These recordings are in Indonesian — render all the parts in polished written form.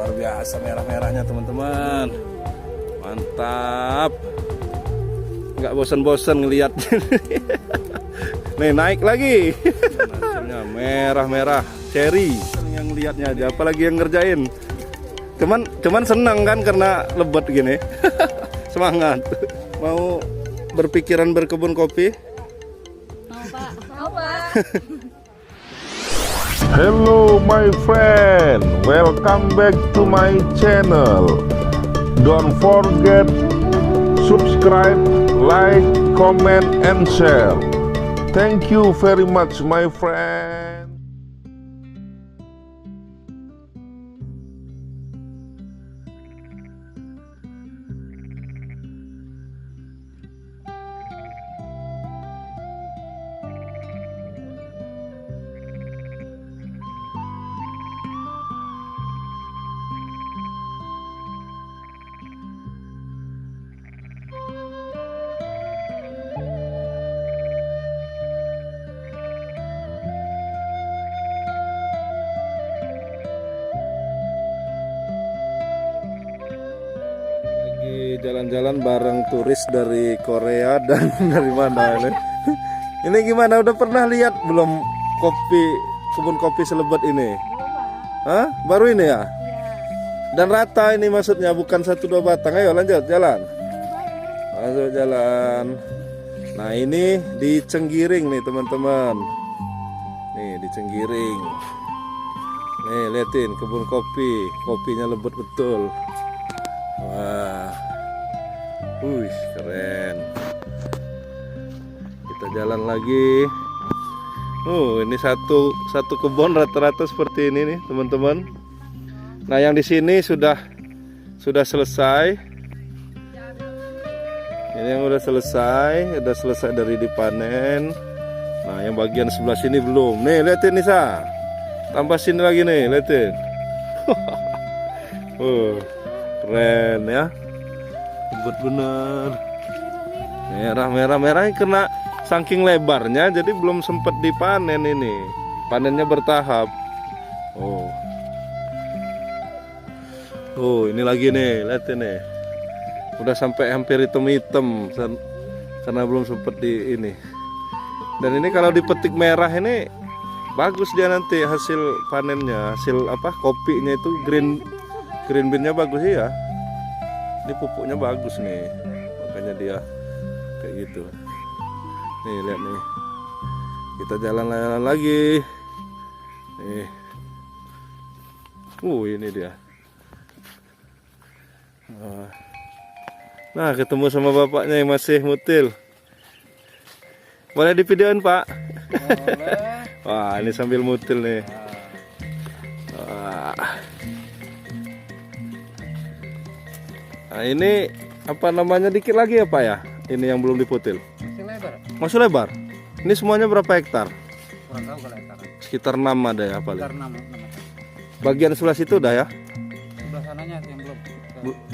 Luar biasa merah-merahnya teman-teman. Mantap. Nggak bosan-bosan ngelihat. Nih naik lagi. Hasilnya merah-merah, cherry. Yang lihatnya aja, apalagi yang ngerjain. Cuman senang kan karena lebat gini. Semangat. Mau berpikiran berkebun kopi? Mau Pak. Mau Pak. Hello my friend, welcome back to my channel. Don't forget subscribe, like, comment and share. Thank you very much my friend. Jalan-jalan bareng turis dari Korea dan dari mana ini? Ini gimana? Udah pernah lihat belum kebun kopi selebat ini? Hah? Baru ini ya? Dan rata ini maksudnya, bukan 1-2 batang. Ayo lanjut jalan. Masuk jalan. Nah ini di Cenggiring nih teman-teman. Nih di Cenggiring. Nih liatin kebun kopi. Kopinya lebat betul. Wah. Wih, keren. Kita jalan lagi. Ini satu kebun rata-rata seperti ini nih, teman-teman. Nah, yang di sini sudah selesai. Ini yang udah selesai dari dipanen. Nah, yang bagian sebelah sini belum. Nih, liatin Nisa. Tambah sini lagi nih, liatin. Keren ya. Lebat bener. Merah kena saking lebarnya jadi belum sempat dipanen ini. Panennya bertahap. Ini lagi nih, lihatin nih. Udah sampai hampir hitam-hitam karena belum sempat di ini. Dan ini kalau dipetik merah ini bagus dia nanti hasil panennya, hasil kopinya itu green bean-nya bagus ya. Ini pupuknya bagus nih, makanya dia kayak gitu. Nih lihat nih, kita jalan-jalan lagi. Nih, ini dia. Nah, ketemu sama bapaknya yang masih mutil. Boleh divideoin Pak? Boleh. Wah, ini sambil mutil nih. Nah, ini apa namanya dikit lagi ya Pak ya? Ini yang belum diputil. Masih lebar. Masih lebar. Ini semuanya berapa hektar? Kurang tahu kalau hektar. Sekitar 6 ada ya paling. Sekitar 6. Bagian sebelah situ udah ya? Sebelah sananya yang belum.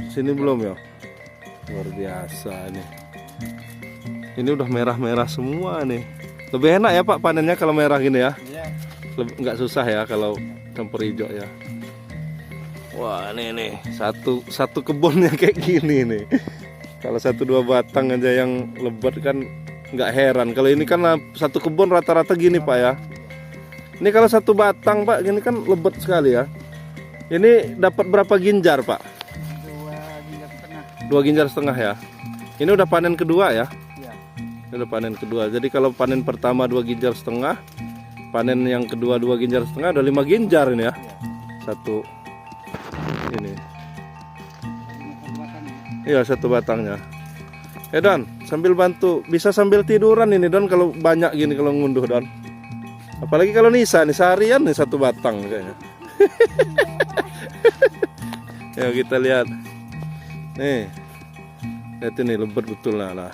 Sini belum ya? Luar biasa ini. Ini udah merah-merah semua nih. Lebih enak ya Pak panennya kalau merah gini ya? Iya. Nggak susah ya kalau campur hijau ya. Wah ini satu kebunnya kayak gini nih. Kalau 1-2 batang aja yang lebat kan nggak heran. Kalau ini kan satu kebun rata-rata gini Pak ya. Ini kalau 1 batang Pak gini kan lebat sekali ya. Ini dapat berapa ginjar Pak? 2 ginjar setengah ya. Ini udah panen kedua ya? Iya. Ini udah panen kedua. Jadi kalau panen pertama 2 ginjar setengah, panen yang kedua 2 ginjar setengah, ada 5 ginjar ini ya. Satu ini. Iya 1 batangnya. Don, sambil bantu, bisa sambil tiduran ini Don kalau banyak gini kalau ngunduh Don. Apalagi kalau Nisa nih seharian nih 1 batang kayaknya. Ya kita lihat. Nih. Lihat ini lebat betul lah.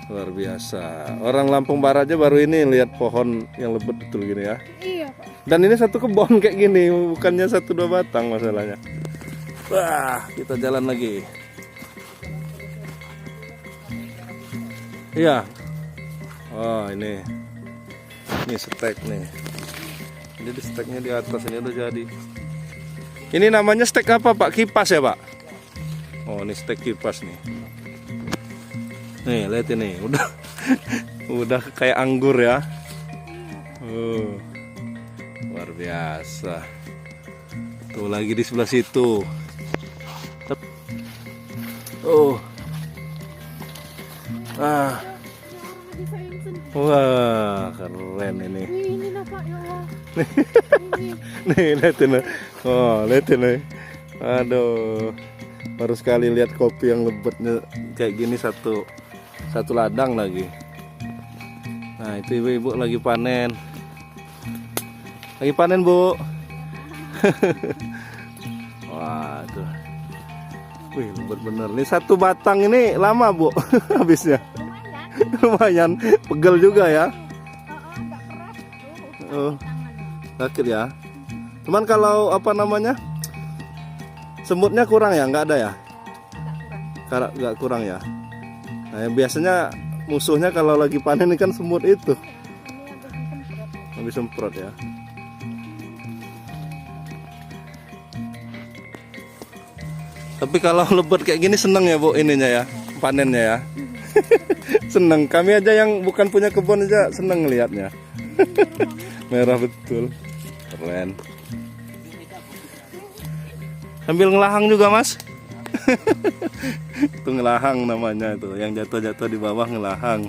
Luar biasa. Orang Lampung Barat aja baru ini lihat pohon yang lebat betul gini ya. Iya Pak. Dan ini 1 kebun kayak gini, bukannya 1-2 batang masalahnya. Wah, kita jalan lagi. Iya. Oh ini stek nih. Jadi steknya di atas ini udah jadi. Ini namanya stek apa Pak? Kipas ya Pak? Oh ini stek kipas nih. Nih lihat ini udah udah kayak anggur ya. Luar biasa. Tuh lagi di sebelah situ. Wah keren ini. Ini lah Pak ya Allah. Nih lihat ini. Oh lihat ini. Aduh. Baru sekali lihat kopi yang lebatnya kayak gini satu ladang lagi. Nah itu ibu-ibu lagi panen. Lagi panen Bu. Waduh. Wih lebat bener. Ini satu batang ini lama Bu habisnya. Lumayan pegel juga ya. Oh, sakit ya. Cuman kalau apa namanya semutnya kurang ya, nggak ada ya? Nggak kurang ya. Nah, biasanya musuhnya kalau lagi panen ini kan semut itu. Habis semprot ya. Tapi kalau lebat kayak gini seneng ya Bu ininya ya, panennya ya. Seneng, kami aja yang bukan punya kebun aja seneng ngelihatnya. Merah betul, keren. Sambil ngelahang juga Mas. Itu ngelahang namanya itu, yang jatuh-jatuh di bawah ngelahang.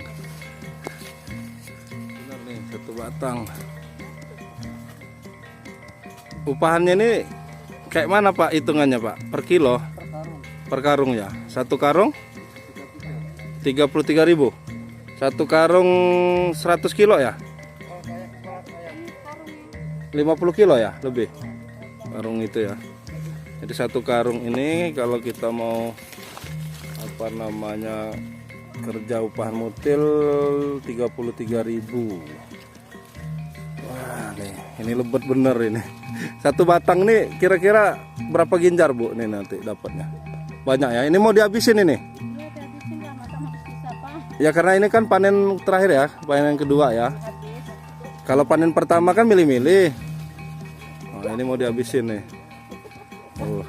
Benar nih, satu batang. Upahannya ini kayak mana Pak hitungannya Pak? Per kilo? Per karung ya? Satu karung? 33.000. Satu karung 100 kilo ya? 50 kilo ya lebih karung itu ya. Jadi satu karung ini kalau kita mau apa namanya kerja upahan mutil 33.000. Wah nih ini lebat bener ini. Satu batang nih kira-kira berapa ginjar Bu nih nanti dapatnya? Banyak ya. Ini mau dihabisin ini? Ya karena ini kan panen terakhir ya, panen yang kedua ya. Kalau panen pertama kan milih-milih. Nah, ini mau dihabisin nih. Oh.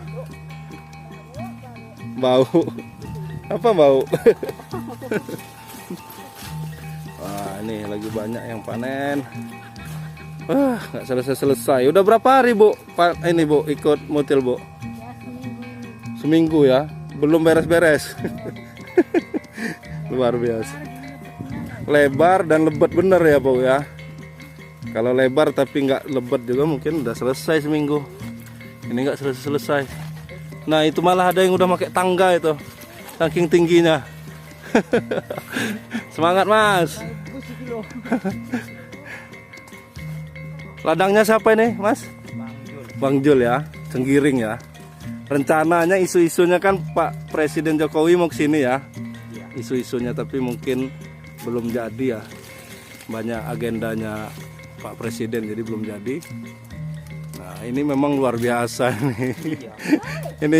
Bau. Apa bau? Wah, ini lagi banyak yang panen. Wah, nggak selesai-selesai. Udah berapa hari Bu? Ini Bu ikut mutil Bu? Seminggu ya. Belum beres-beres. Luar biasa. Lebar dan lebat bener ya Bu ya. Kalau lebar tapi nggak lebat juga mungkin udah selesai seminggu. Ini nggak selesai. Nah itu malah ada yang udah pakai tangga itu, saking tingginya. Semangat Mas. Ladangnya siapa ini Mas? Bang Jul ya, Cenggiring ya. Rencananya isu-isunya kan Pak Presiden Jokowi mau kesini ya. Isu-isunya tapi mungkin belum jadi ya, banyak agendanya Pak Presiden jadi belum jadi. Nah ini memang luar biasa nih. Ini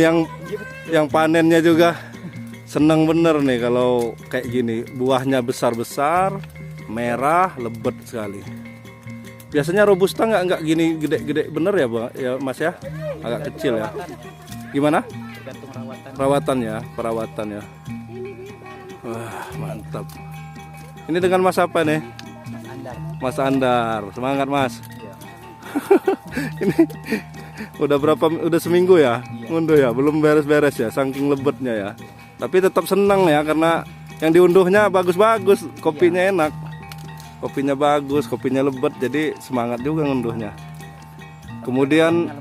yang panennya juga senang bener nih kalau kayak gini, buahnya besar-besar, merah, lebat sekali. Biasanya robusta nggak gini gede-gede bener ya Bang ya Mas ya, agak kecil ya. Gimana? Perawatan ya, perawatan ya. Wah mantap. Ini dengan Mas apa nih? Mas Andar. Semangat Mas. Ini udah seminggu ya? Ngunduh ya, belum beres-beres ya, saking lebatnya ya. Tapi tetap senang ya karena yang diunduhnya bagus-bagus, kopinya enak. Kopinya bagus, kopinya lebat, jadi semangat juga ngunduhnya. Kemudian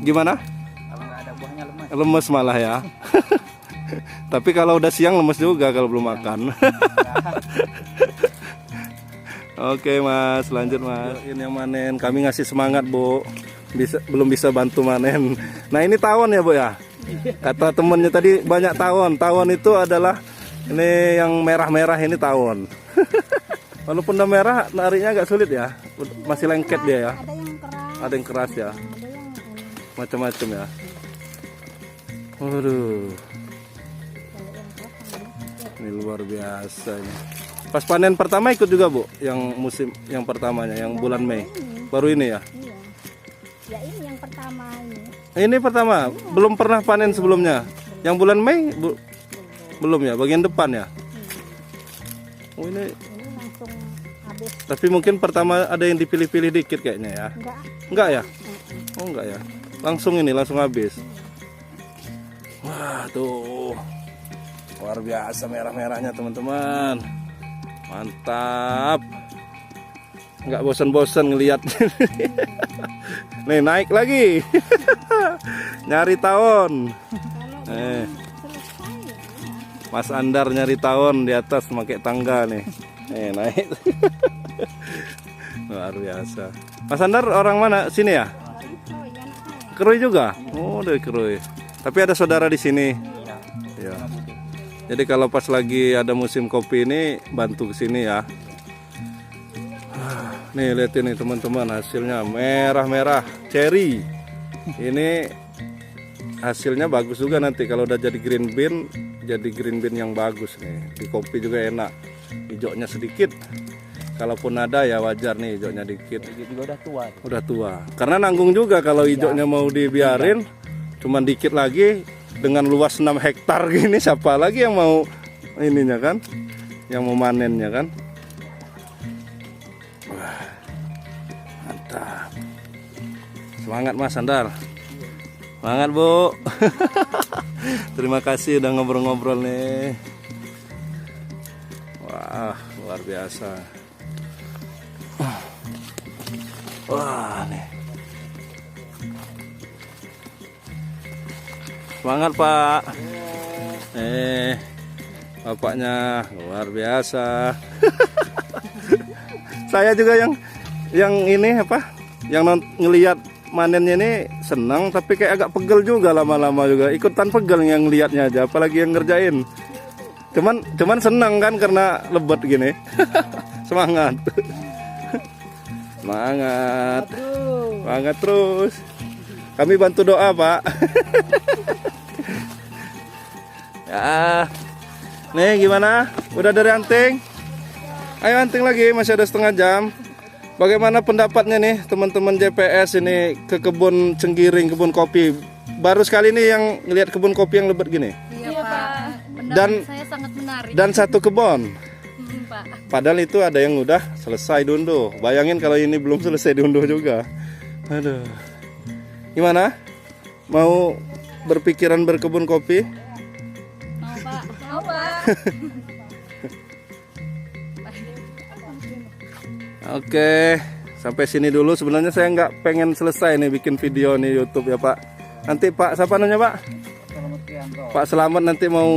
gimana? Kalau nggak ada buahnya lemas. Lemes malah ya. Tapi kalau udah siang lemes juga kalau belum makan. Oke Mas, lanjut Mas. Ini yang manen, kami ngasih semangat Bu. Belum bisa bantu manen. Nah ini tawon ya Bu ya. Kata temennya tadi banyak tawon. Tawon itu adalah ini yang merah-merah ini tawon. Walaupun udah merah, nariknya agak sulit ya. Masih lengket dia ya. Ada yang keras ya. Macam-macam ya. Waduh. Ini luar biasa ini. Pas panen pertama ikut juga Bu, yang musim yang pertamanya, yang bulan Mei. Baru ini ya. Ya ini yang pertama ini. Ini pertama, belum pernah panen sebelumnya. Yang bulan Mei belum ya, bagian depan ya. Oh ini Ini langsung habis. tapi mungkin pertama ada yang dipilih-pilih dikit kayaknya ya. Enggak ya? Oh enggak ya. Langsung habis. Wah, tuh. Luar biasa merah-merahnya, teman-teman. Mantap. Enggak bosan-bosan ngelihat. Nih, naik lagi. Nyari tawon. Mas Andar nyari tawon di atas pakai tangga nih. Naik. Luar biasa. Mas Andar orang mana? Sini ya? Kerui juga? Oh, dari Kerui. Tapi ada saudara di sini. Ya. Jadi kalau pas lagi ada musim kopi ini bantu ke sini ya. Nih lihat ini teman-teman, hasilnya merah-merah cherry. Ini hasilnya bagus juga nanti kalau udah jadi green bean, yang bagus nih. Di kopi juga enak. Hijaunya sedikit. Kalaupun ada ya wajar nih hijaunya dikit. Juga udah tua. Udah tua. Karena nanggung juga kalau hijaunya mau dibiarin, cuman dikit lagi dengan luas 6 hektar gini, siapa lagi yang mau ininya kan? Yang mau manennya kan? Wah, mantap. Semangat Mas Andar. Semangat Bu. Terima kasih udah ngobrol-ngobrol nih. Wah, luar biasa. Wah, nih. Semangat Pak. Bapaknya luar biasa. Saya juga yang ini apa? Yang ngelihat manennya ini senang, tapi kayak agak pegel juga lama-lama juga. Ikutan pegel yang lihatnya aja, apalagi yang ngerjain. Cuman senang kan karena lebat gini. Semangat. Semangat. Semangat terus. Kami bantu doa, Pak. Ya. Nih gimana? Udah dari anting? Ayo anting lagi, masih ada setengah jam. Bagaimana pendapatnya nih teman-teman JPS ini ke kebun Cenggiring, kebun kopi? Baru sekali ini yang ngelihat kebun kopi yang lebat gini. Iya Pak. Dan Saya sangat menarik. Dan satu kebun. Pak. Padahal itu ada yang udah selesai diunduh. Bayangin kalau ini belum selesai diunduh juga. Aduh. Gimana? Mau berpikiran berkebun kopi? Mau Pak. Mau Pak. Oke, sampai sini dulu. Sebenarnya saya nggak pengen selesai nih bikin video nih YouTube ya Pak. Nanti Pak, siapa namanya Pak? Pak Selamat nanti mau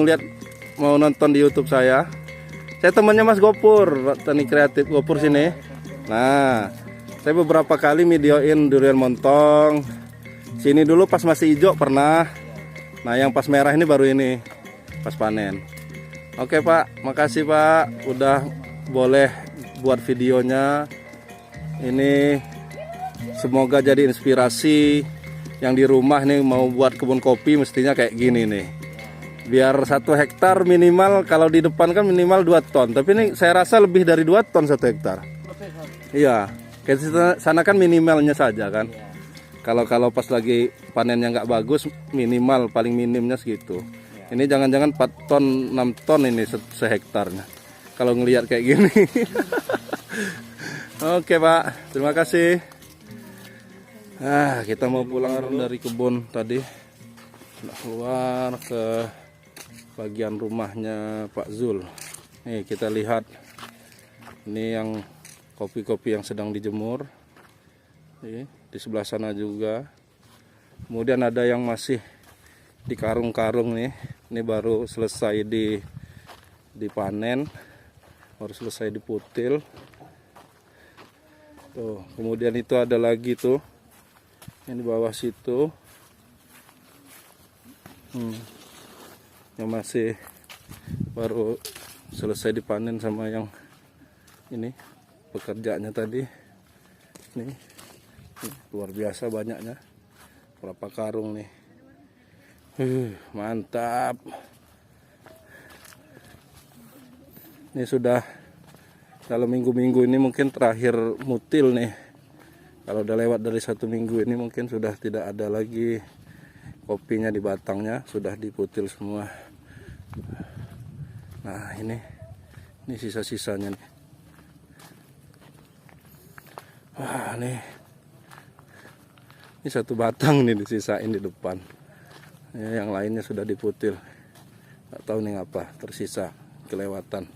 nonton di YouTube saya. Saya temannya Mas Gopur, Tani Kreatif Gopur sini. Nah, saya beberapa kali videoin durian montong. Sini dulu pas masih hijau pernah. Nah, yang pas merah ini baru ini pas panen. Oke Pak, makasih Pak udah boleh buat videonya. Ini semoga jadi inspirasi yang di rumah nih mau buat kebun kopi mestinya kayak gini nih. Biar 1 hektar minimal, kalau di depan kan minimal 2 ton. Tapi ini saya rasa lebih dari 2 ton 1 hektar. Iya, ke sana kan minimalnya saja kan. Kalau pas lagi panennya nggak bagus, minimal paling minimnya segitu. Ini jangan-jangan 4 ton, 6 ton ini sehektarnya. Kalau ngelihat kayak gini. Oke Pak, terima kasih. Kita mau pulang dari kebun tadi. Keluar ke bagian rumahnya Pak Zul. Nih kita lihat. Ini yang kopi-kopi yang sedang dijemur. Di sebelah sana juga. Kemudian ada yang masih di karung-karung nih. Ini baru selesai dipanen. Baru selesai diputil. Tuh, kemudian itu ada lagi tuh. Yang di bawah situ. Yang masih baru selesai dipanen sama yang ini pekerjaannya tadi. Nih, luar biasa banyaknya. Berapa karung nih. Mantap. Ini sudah dalam minggu-minggu ini mungkin terakhir mutil nih. Kalau udah lewat dari 1 minggu ini mungkin sudah tidak ada lagi kopinya di batangnya, sudah diputil semua. Nah ini sisa-sisanya nih. Wah nih, ini 1 batang nih disisain di depan. Ya, yang lainnya sudah diputil. Gak tahu nih apa, tersisa kelewatan.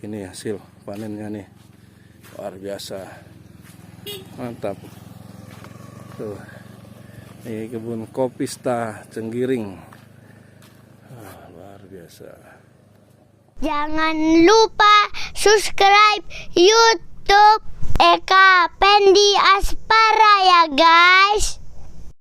Ini hasil panennya nih, luar biasa, mantap. Tuh, ini kebun Kopista Cenggiring, luar biasa. Jangan lupa subscribe YouTube Eka Pendi Aspara ya guys.